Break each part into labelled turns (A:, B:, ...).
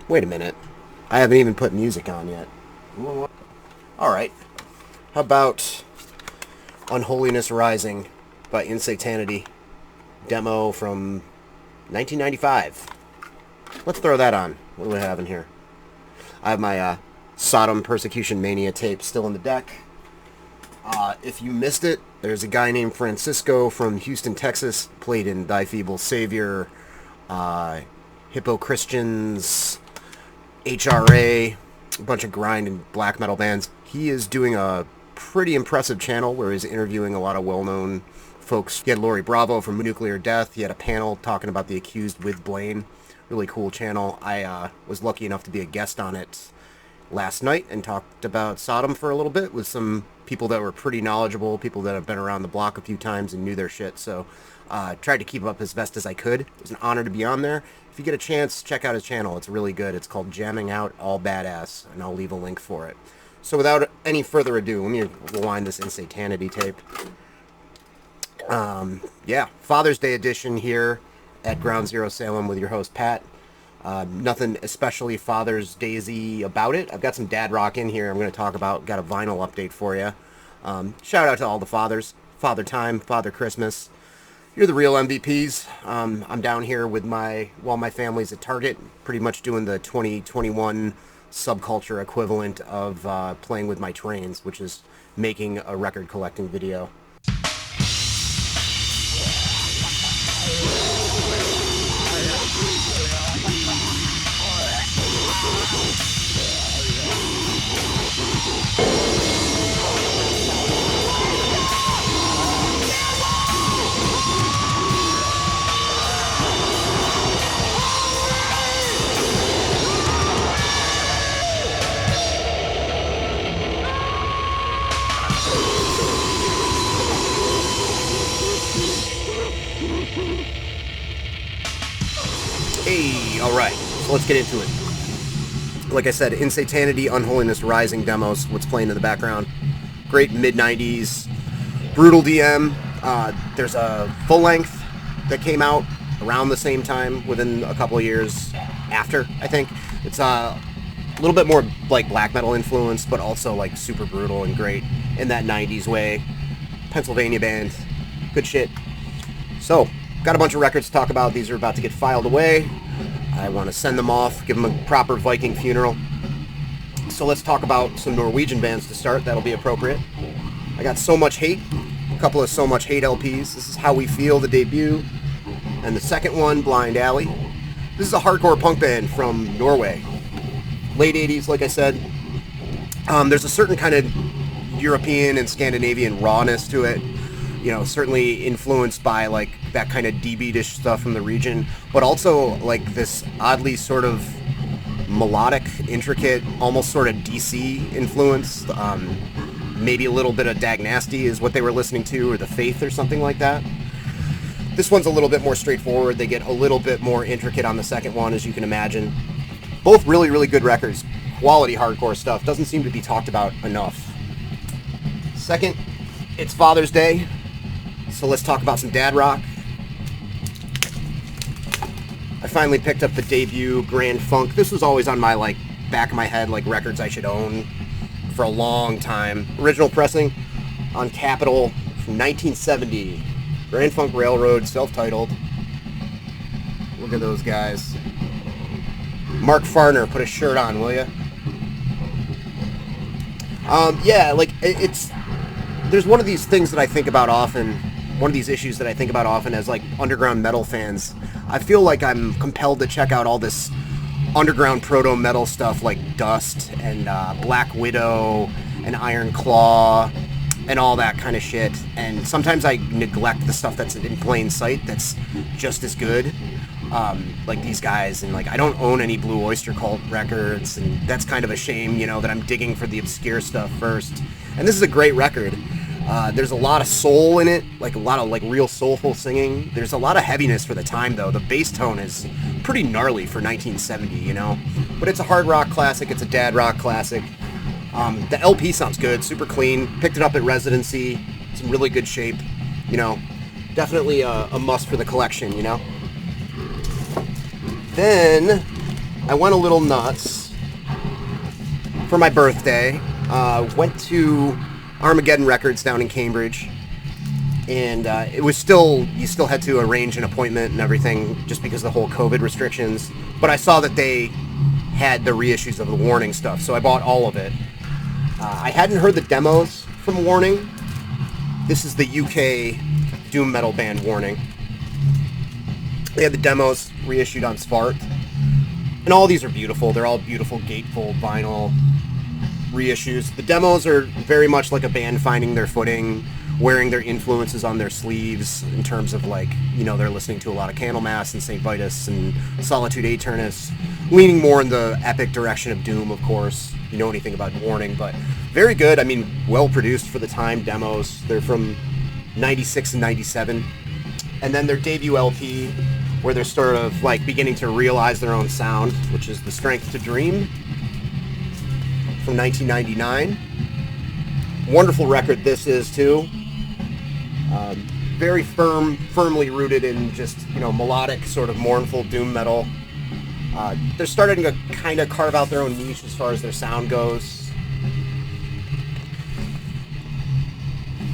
A: Wait a minute. I haven't even put music on yet. Alright. How about Unholiness Rising by Insanity? Demo from 1995. Let's throw that on. What do we have in here? I have my Sodom Persecution Mania tape still in the deck. If you missed it, there's a guy named Francisco from Houston, Texas, played in Thy Feeble Savior, Hippo Christians, HRA, a bunch of grind and black metal bands. He is doing a pretty impressive channel where he's interviewing a lot of well-known folks. He had Lori Bravo from Nuclear Death. He had a panel talking about The Accused with Blaine. Really cool channel. I was lucky enough to be a guest on it last night and talked about Sodom for a little bit with some people that were pretty knowledgeable, people that have been around the block a few times and knew their shit. So tried to keep up as best as I could. It was an honor to be on there. If you get a chance, check out his channel. It's really good. It's called Jamming Out All Badass, and I'll leave a link for it. So without any further ado, let me rewind this Insanity tape. Yeah, Father's Day edition here at Ground Zero Salem with your host, Pat. Nothing especially Father's Daisy about it. I've got some dad rock in here I'm going to talk about. Got a vinyl update for you. Shout out to all the fathers. Father Time, Father Christmas. You're the real MVPs. I'm down here with my family's at Target, pretty much doing the 2021 subculture equivalent of playing with my trains, which is making a record collecting video. Hey, alright, so let's get into it. Like I said, Insanity, Unholiness Rising demos, what's playing in the background. Great mid-90s, brutal DM. There's a full-length that came out around the same time, within a couple of years after, I think. It's a little bit more like black metal influence, but also like super brutal and great in that 90s way. Pennsylvania band, good shit. So, got a bunch of records to talk about. These are about to get filed away. I want to send them off, give them a proper Viking funeral. So let's talk about some Norwegian bands to start. That'll be appropriate. I got So Much Hate, a couple of So Much Hate LPs. This is How We Feel, the debut. And the second one, Blind Alley. This is a hardcore punk band from Norway. Late 80s, like I said. There's a certain kind of European and Scandinavian rawness to it. You know, certainly influenced by like that kind of D-beatish stuff from the region, but also like this oddly sort of melodic, intricate, almost sort of DC influence. Maybe a little bit of Dag Nasty is what they were listening to, or The Faith or something like that. This one's a little bit more straightforward. They get a little bit more intricate on the second one, as you can imagine. Both really, really good records. Quality hardcore stuff. Doesn't seem to be talked about enough. Second, it's Father's Day. So let's talk about some dad rock. I finally picked up the debut Grand Funk. This was always on my like back of my head, like records I should own for a long time. Original pressing on Capitol from 1970. Grand Funk Railroad, self-titled. Look at those guys. Mark Farner, put a shirt on, will ya? Yeah, like it's. There's one of these things that I think about often. One of these issues that I think about often as like underground metal fans. I feel like I'm compelled to check out all this underground proto metal stuff like Dust and Black Widow and Iron Claw and all that kind of shit. And sometimes I neglect the stuff that's in plain sight that's just as good. Like these guys, and like I don't own any Blue Oyster Cult records, and that's kind of a shame, you know, that I'm digging for the obscure stuff first. And this is a great record. There's a lot of soul in it, like a lot of like real soulful singing. There's a lot of heaviness for the time though. The bass tone is pretty gnarly for 1970, you know. But it's a hard rock classic. It's a dad rock classic. The LP sounds good, super clean. Picked it up at Residency. It's in really good shape, you know. Definitely a must for the collection, you know. Then I went a little nuts for my birthday. Went to Armageddon Records down in Cambridge, and it was you still had to arrange an appointment and everything just because of the whole COVID restrictions. But I saw that they had the reissues of the Warning stuff, so I bought all of it. I hadn't heard the demos from Warning. This is the UK doom metal band Warning. They had the demos reissued on Svart. And all these are beautiful. They're all beautiful gatefold vinyl reissues. The demos are very much like a band finding their footing, wearing their influences on their sleeves in terms of, like, you know, they're listening to a lot of Candlemass and St. Vitus and Solitude Aeternus, leaning more in the epic direction of doom, of course. You know anything about Warning, but very good. I mean, well produced for the time demos. They're from 96 and 97. And then their debut LP, where they're sort of like beginning to realize their own sound, which is The Strength to Dream from 1999. Wonderful record this is too. Very firmly rooted in just, you know, melodic, sort of mournful doom metal. They're starting to kind of carve out their own niche as far as their sound goes.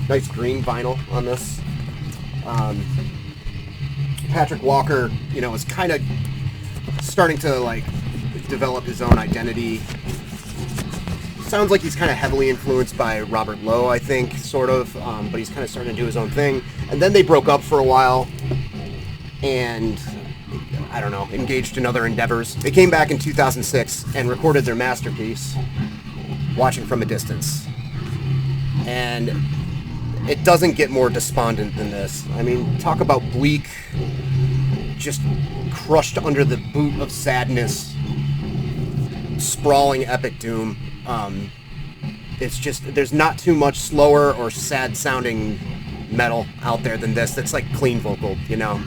A: Nice green vinyl on this. Patrick Walker, you know, is kind of starting to, like, develop his own identity. Sounds like he's kind of heavily influenced by Robert Lowe, I think, sort of, but he's kind of starting to do his own thing. And then they broke up for a while, and, I don't know, engaged in other endeavors. They came back in 2006 and recorded their masterpiece, Watching from a Distance. And it doesn't get more despondent than this. I mean, talk about bleak, just crushed under the boot of sadness, sprawling epic doom. It's just, there's not too much slower or sad sounding metal out there than this that's like clean vocal, you know.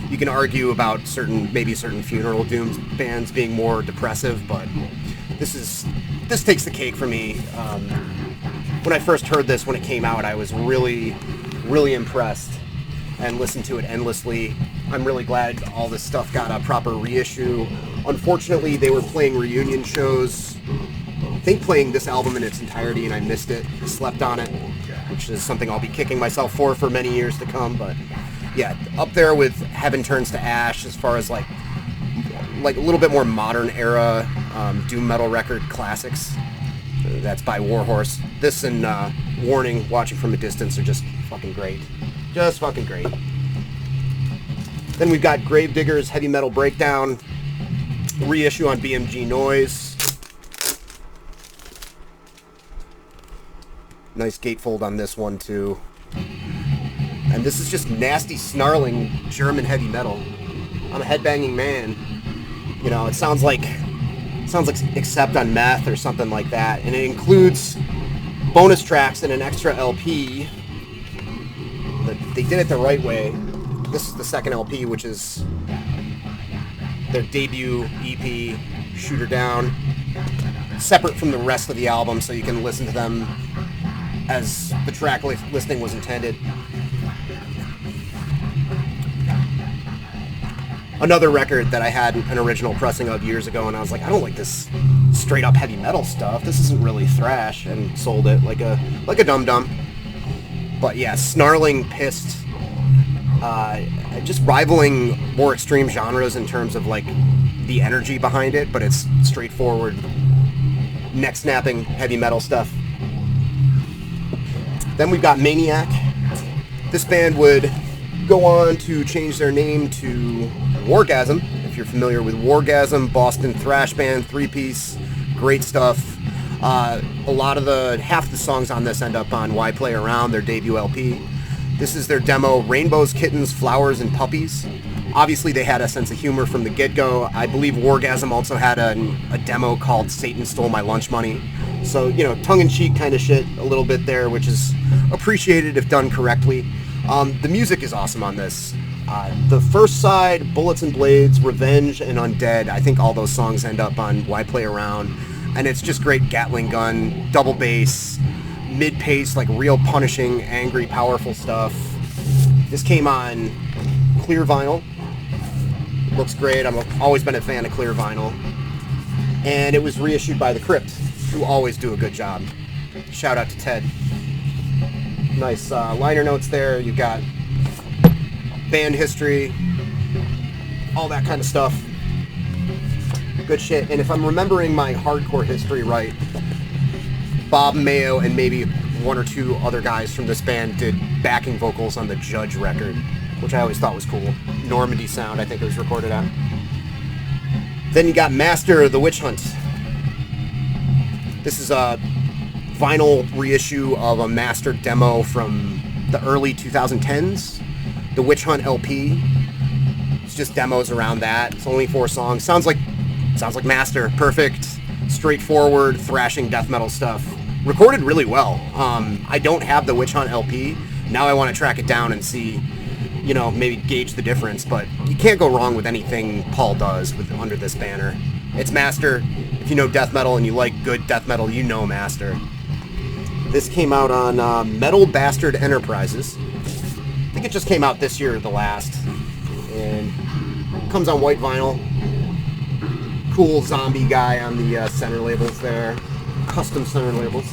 A: You can argue about maybe certain funeral doom bands being more depressive, but this takes the cake for me. When I first heard this, when it came out, I was really, really impressed and listened to it endlessly. I'm really glad all this stuff got a proper reissue. Unfortunately, they were playing reunion shows, I think playing this album in its entirety, and I missed it, slept on it, which is something I'll be kicking myself for many years to come. But yeah, up there with Heaven Turns to Ash as far as like a little bit more modern era doom metal record classics. That's by Warhorse. This and Warning, Watching from a Distance are just fucking great. Just fucking great. Then we've got Gravedigger's Heavy Metal Breakdown, reissue on BMG Noise. Nice gatefold on this one too. And this is just nasty, snarling German heavy metal. I'm a headbanging man. You know, it sounds like Accept on Meth or something like that, and it includes bonus tracks and an extra LP. They did it the right way. This is the second LP, which is their debut EP, Shoot Her Down, separate from the rest of the album, so you can listen to them as the track listing was intended. Another record that I had an original pressing of years ago, and I was like, I don't like this straight up heavy metal stuff. This isn't really thrash, and sold it like a dum-dum. But yeah, snarling, pissed, just rivaling more extreme genres in terms of like the energy behind it, but it's straightforward, neck-snapping heavy metal stuff. Then we've got Maniac. This band would go on to change their name to Wargasm, if you're familiar with Wargasm, Boston thrash band, three-piece, great stuff. Half the songs on this end up on Why Play Around, their debut LP. This is their demo, Rainbows, Kittens, Flowers, and Puppies. Obviously, they had a sense of humor from the get-go. I believe Wargasm also had a demo called Satan Stole My Lunch Money. So, you know, tongue-in-cheek kind of shit a little bit there, which is appreciated if done correctly. The music is awesome on this. The first side, Bullets and Blades, Revenge, and Undead, I think all those songs end up on Why Play Around. And it's just great Gatling gun, double bass, mid-pace, like real punishing, angry, powerful stuff. This came on clear vinyl. Looks great. I've always been a fan of clear vinyl. And it was reissued by The Crypt, who always do a good job. Shout out to Ted. Nice liner notes there. You've got band history, all that kind of stuff. Good shit. And if I'm remembering my hardcore history right, Bob Mayo and maybe one or two other guys from this band did backing vocals on the Judge record, which I always thought was cool. Normandy Sound, I think it was recorded at. Then you got Master of the Witch Hunt. This is a vinyl reissue of a master demo from the early 2010s, the Witch Hunt LP. It's just demos around that. It's only 4 songs. Sounds like Master. Perfect, straightforward, thrashing death metal stuff. Recorded really well. I don't have the Witch Hunt LP. Now I want to track it down and see, you know, maybe gauge the difference, but you can't go wrong with anything Paul does under this banner. It's Master. If you know death metal and you like good death metal, you know Master. This came out on Metal Bastard Enterprises. I think it just came out this year, the last. And comes on white vinyl. Cool zombie guy on the center labels there. Custom center labels.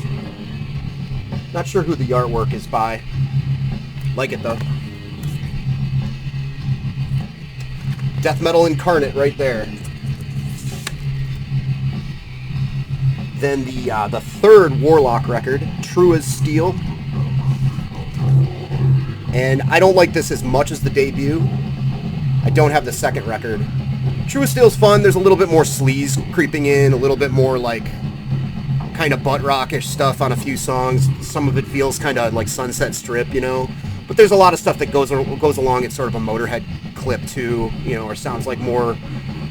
A: Not sure who the artwork is by. Like it though. Death metal incarnate right there. Then the third Warlock record, True as Steel. And I don't like this as much as the debut. I don't have the second record. True as Steel's fun. There's a little bit more sleaze creeping in, a little bit more like kind of butt rockish stuff on a few songs. Some of it feels kind of like Sunset Strip, you know. But there's a lot of stuff that goes along at sort of a Motorhead clip too, you know, or sounds like more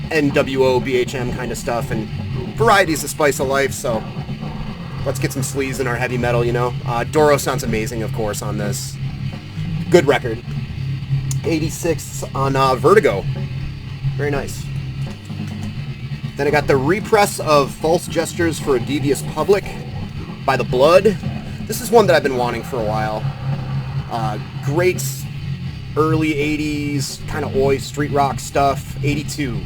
A: NWO, BHM kind of stuff, and variety's the spice of life, so let's get some sleaze in our heavy metal, you know. Doro sounds amazing, of course, on this. Good record. 86 on Vertigo. Very nice. Then I got the repress of False Gestures for a Devious Public by The Blood. This is one that I've been wanting for a while. Great early 80s, kind of oi street rock stuff. 82.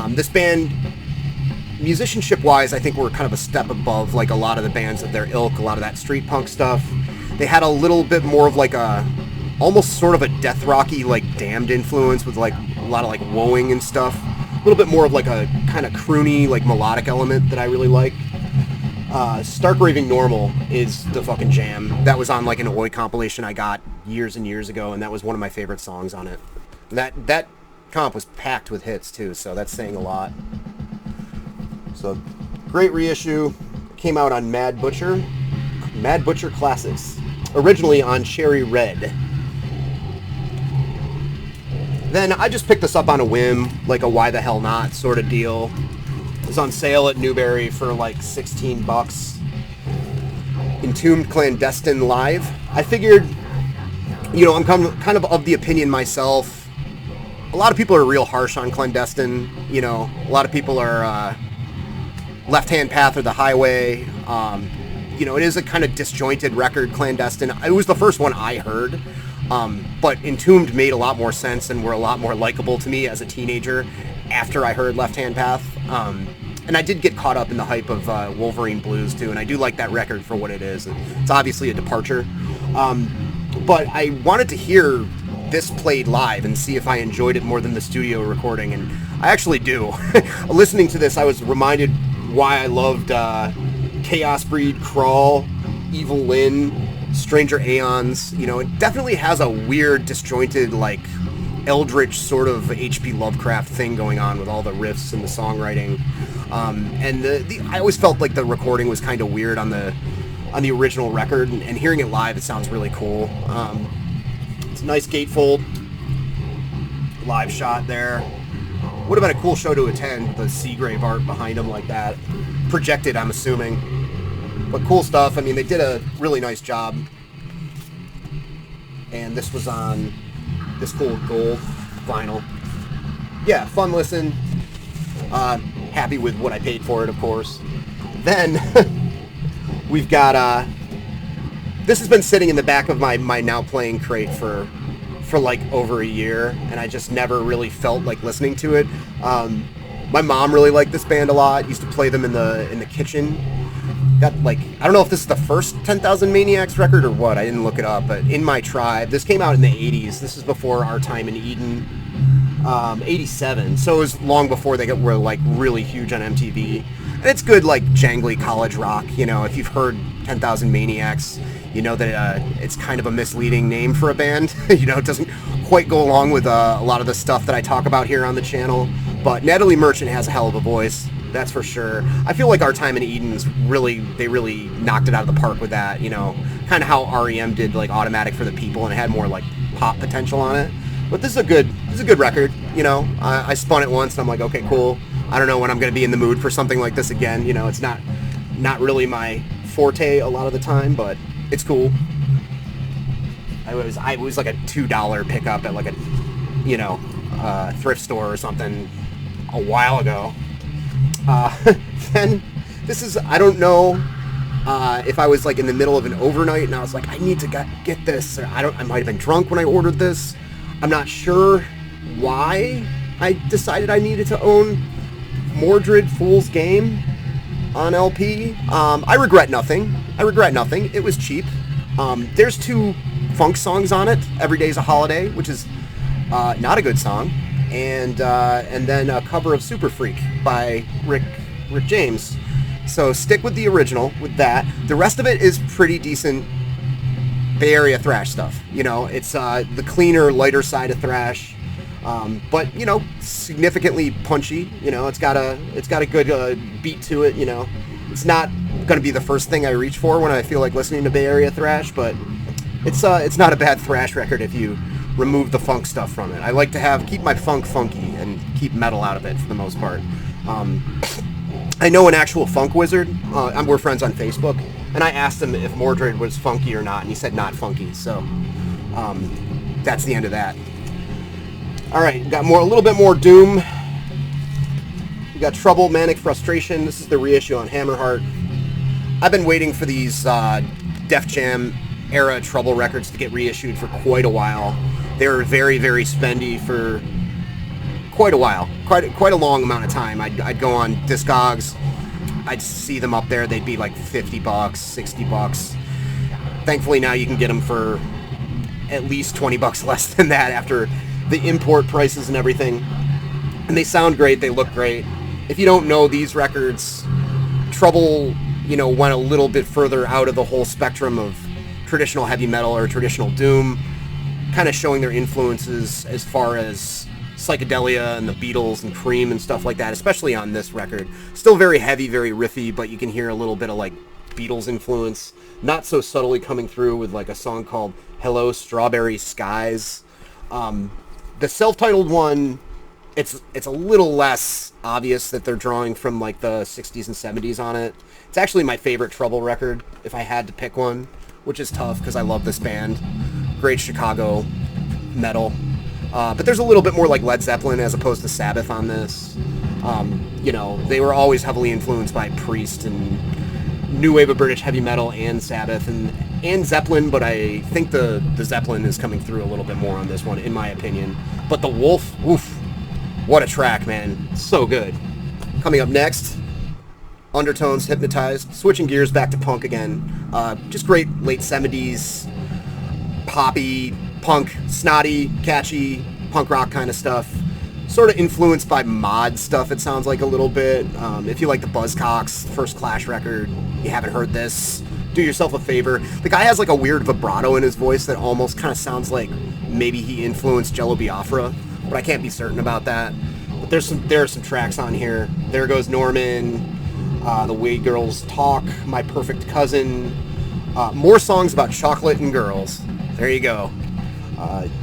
A: This band, musicianship-wise, I think we're kind of a step above like a lot of the bands of their ilk, a lot of that street punk stuff. They had a little bit more of like a, almost sort of a death rocky, like Damned influence with like a lot of like woeing and stuff. A little bit more of like a kind of croony, like melodic element that I really like. Stark Raving Normal is the fucking jam. That was on like an oi compilation I got years and years ago, and that was one of my favorite songs on it. That comp was packed with hits too, so that's saying a lot. So great reissue. Came out on Mad Butcher Classics, originally on Cherry Red. Then I just picked this up on a whim, like a why the hell not sort of deal. It was on sale at Newberry for like $16. Entombed Clandestine Live. I figured, you know, I'm kind of the opinion myself. A lot of people are real harsh on Clandestine. You know, a lot of people are Left Hand Path or The Highway. You know, it is a kind of disjointed record, Clandestine. It was the first one I heard. But Entombed made a lot more sense and were a lot more likable to me as a teenager after I heard Left Hand Path. And I did get caught up in the hype of Wolverine Blues too, and I do like that record for what it is. It's obviously a departure. But I wanted to hear this played live and see if I enjoyed it more than the studio recording, and I actually do. Listening to this, I was reminded why I loved Chaos Breed, Crawl, Evil Lyn, Stranger Aeons. You know, it definitely has a weird, disjointed, like, eldritch sort of H.P. Lovecraft thing going on with all the riffs and the songwriting. And I always felt like the recording was kind of weird on the original record, and hearing it live, it sounds really cool. It's a nice gatefold live shot there. Would have been a cool show to attend, the Seagrave art behind him like that. Projected, I'm assuming. But cool stuff. I mean, they did a really nice job. And this was on this cool gold vinyl. Yeah, fun listen. Happy with what I paid for it, of course. Then we've got this has been sitting in the back of my now playing crate for like over a year, and I just never really felt like listening to it. My mom really liked this band a lot. Used to play them in the kitchen. Got like, I don't know if this is the first 10,000 Maniacs record or what. I didn't look it up, but In My Tribe. This came out in the 80s. This is before Our Time in Eden. 87. So it was long before they were like really huge on MTV. And it's good, like jangly college rock. You know, if you've heard 10,000 Maniacs, you know that it's kind of a misleading name for a band. You know, it doesn't quite go along with a lot of the stuff that I talk about here on the channel. But Natalie Merchant has a hell of a voice. That's for sure. I feel like Our Time in Eden's they really knocked it out of the park with that, you know, kind of how REM did like Automatic for the People, and it had more like pop potential on it. But this is a good record, you know. I spun it once and I'm like, okay, cool. I don't know when I'm going to be in the mood for something like this again, you know. It's not really my forte a lot of the time, but it's cool. I was like a $2 pickup at like a, you know, thrift store or something a while ago. Then this is, I don't know if I was like in the middle of an overnight and I was like, I need to get this, or I might have been drunk when I ordered this. I'm not sure why I decided I needed to own Mordred Fool's Game on LP. I regret nothing. It was cheap. There's 2 funk songs on it. Every Day's a Holiday, which is not a good song. And then a cover of Super Freak by Rick James. So stick with the original with that. The rest of it is pretty decent Bay Area thrash stuff. You know, it's the cleaner, lighter side of thrash, but you know, significantly punchy. You know, it's got a good beat to it. You know, it's not going to be the first thing I reach for when I feel like listening to Bay Area thrash, but it's not a bad thrash record if you remove the funk stuff from it. I like to keep my funk funky and keep metal out of it for the most part. I know an actual funk wizard. We're friends on Facebook, and I asked him if Mordred was funky or not, and he said not funky. So that's the end of that. All right, got a little bit more doom. We got Trouble, Manic Frustration. This is the reissue on Hammerheart. I've been waiting for these Def Jam era Trouble records to get reissued for quite a while. They were very, very spendy for quite a while, quite a long amount of time. I'd go on Discogs, I'd see them up there. They'd be like $50, $60. Thankfully now you can get them for at least $20 less than that after the import prices and everything. And they sound great. They look great. If you don't know these records, Trouble, you know, went a little bit further out of the whole spectrum of traditional heavy metal or traditional doom, kind of showing their influences as far as psychedelia and the Beatles and Cream and stuff like that, especially on this record. Still very heavy, very riffy, but you can hear a little bit of like Beatles influence, not so subtly coming through with like a song called Hello Strawberry Skies. The self-titled one, it's a little less obvious that they're drawing from like the 60s and 70s on it. It's actually my favorite Trouble record if I had to pick one, which is tough because I love this band. Great Chicago metal. But there's a little bit more like Led Zeppelin as opposed to Sabbath on this. You know, they were always heavily influenced by Priest and new wave of British heavy metal and Sabbath and Zeppelin, but I think the Zeppelin is coming through a little bit more on this one, in my opinion. But the Wolf, oof, what a track, man. So good. Coming up next, Undertones, Hypnotized. Switching gears back to punk again. Just great late 70s poppy, punk, snotty, catchy, punk rock kind of stuff. Sort of influenced by mod stuff, it sounds like a little bit. If you like the Buzzcocks first Clash record, you haven't heard this, do yourself a favor. The guy has like a weird vibrato in his voice that almost kind of sounds like maybe he influenced Jello Biafra, but I can't be certain about that. But there are some tracks on here. There Goes Norman, The Way Girls Talk, My Perfect Cousin, more songs about chocolate and girls. There you go.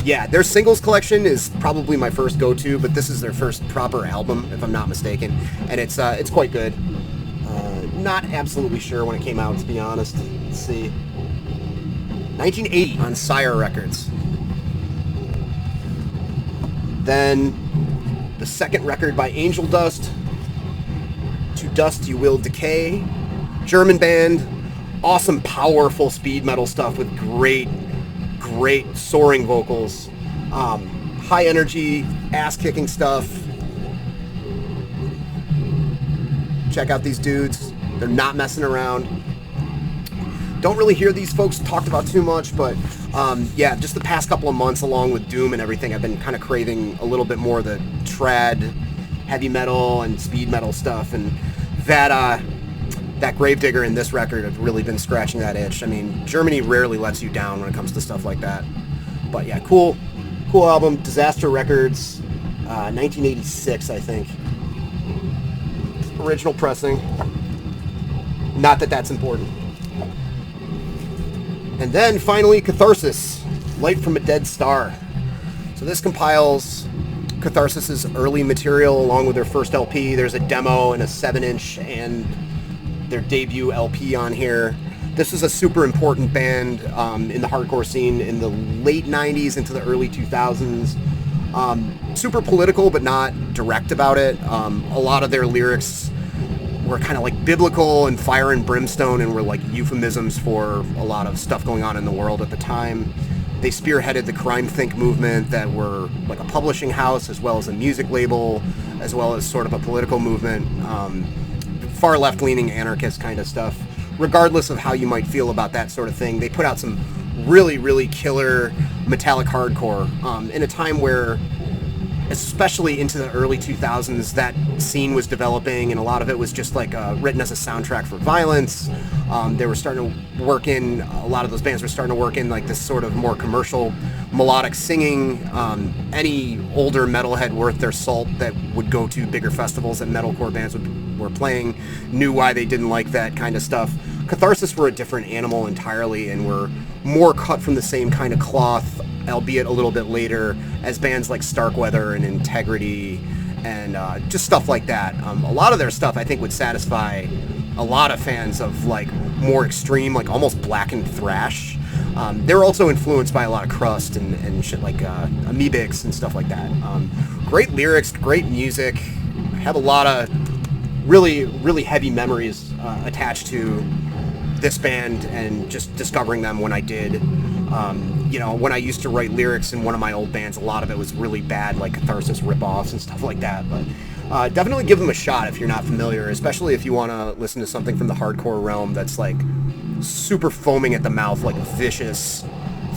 A: Yeah, their singles collection is probably my first go-to, but this is their first proper album, if I'm not mistaken, and it's quite good. Not absolutely sure when it came out, to be honest. Let's see. 1980 on Sire Records. Then the second record by Angel Dust, To Dust You Will Decay. German band, awesome, powerful speed metal stuff with great soaring vocals, high energy, ass-kicking stuff. Check out these dudes. They're not messing around. Don't really hear these folks talked about too much, but yeah, just the past couple of months, along with Doom and everything, I've been kind of craving a little bit more of the trad, heavy metal, and speed metal stuff, and that Gravedigger in this record have really been scratching that itch. I mean, Germany rarely lets you down when it comes to stuff like that. But yeah, cool album. Disaster Records, 1986, I think. Original pressing. Not that that's important. And then finally, Catharsis, Light from a Dead Star. So this compiles Catharsis's early material along with their first LP. There's a demo and a 7-inch and their debut LP on here. This is a super important band in the hardcore scene in the late 90s into the early 2000s. Super political, but not direct about it. A lot of their lyrics were kind of like biblical and fire and brimstone, and were like euphemisms for a lot of stuff going on in the world at the time. They spearheaded the Crime Think movement that were like a publishing house as well as a music label, as well as sort of a political movement, far left-leaning anarchist kind of stuff. Regardless of how you might feel about that sort of thing, they put out some really, really killer metallic hardcore in a time where, especially into the early 2000s, that scene was developing, and a lot of it was just like written as a soundtrack for violence. They were starting to work in, a lot of those bands were starting to work in like this sort of more commercial melodic singing. Any older metalhead worth their salt that would go to bigger festivals that metalcore bands were playing knew why they didn't like that kind of stuff. Catharsis were a different animal entirely, and were more cut from the same kind of cloth, albeit a little bit later, as bands like Starkweather and Integrity and just stuff like that. A lot of their stuff I think would satisfy a lot of fans of like more extreme, like almost blackened thrash. They were also influenced by a lot of Crust and shit like Amoebics and stuff like that. Great lyrics, great music. I have a lot of really, really heavy memories attached to this band and just discovering them when I did. You know, when I used to write lyrics in one of my old bands, a lot of it was really bad, like Catharsis ripoffs and stuff like that. But definitely give them a shot if you're not familiar, especially if you want to listen to something from the hardcore realm that's like super foaming at the mouth, like vicious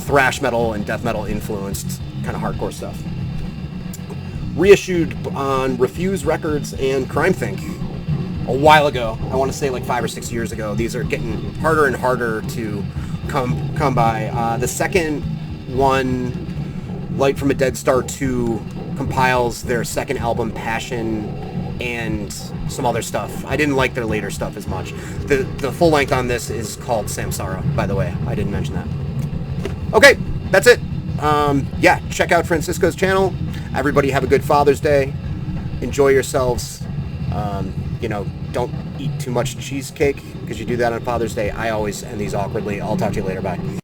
A: thrash metal and death metal influenced kind of hardcore stuff. Reissued on Refuse Records and Crime Think a while ago. I want to say like 5 or 6 years ago. These are getting harder and harder to come by. The second one, Light from a Dead Star 2, compiles their second album, Passion, and some other stuff. I didn't like their later stuff as much. The full length on this is called Samsara, by the way. I didn't mention that. Okay, that's it. Yeah, check out Francisco's channel. Everybody have a good Father's Day. Enjoy yourselves. You know, don't eat too much cheesecake, because you do that on Father's Day. I always end these awkwardly. I'll talk to you later. Bye.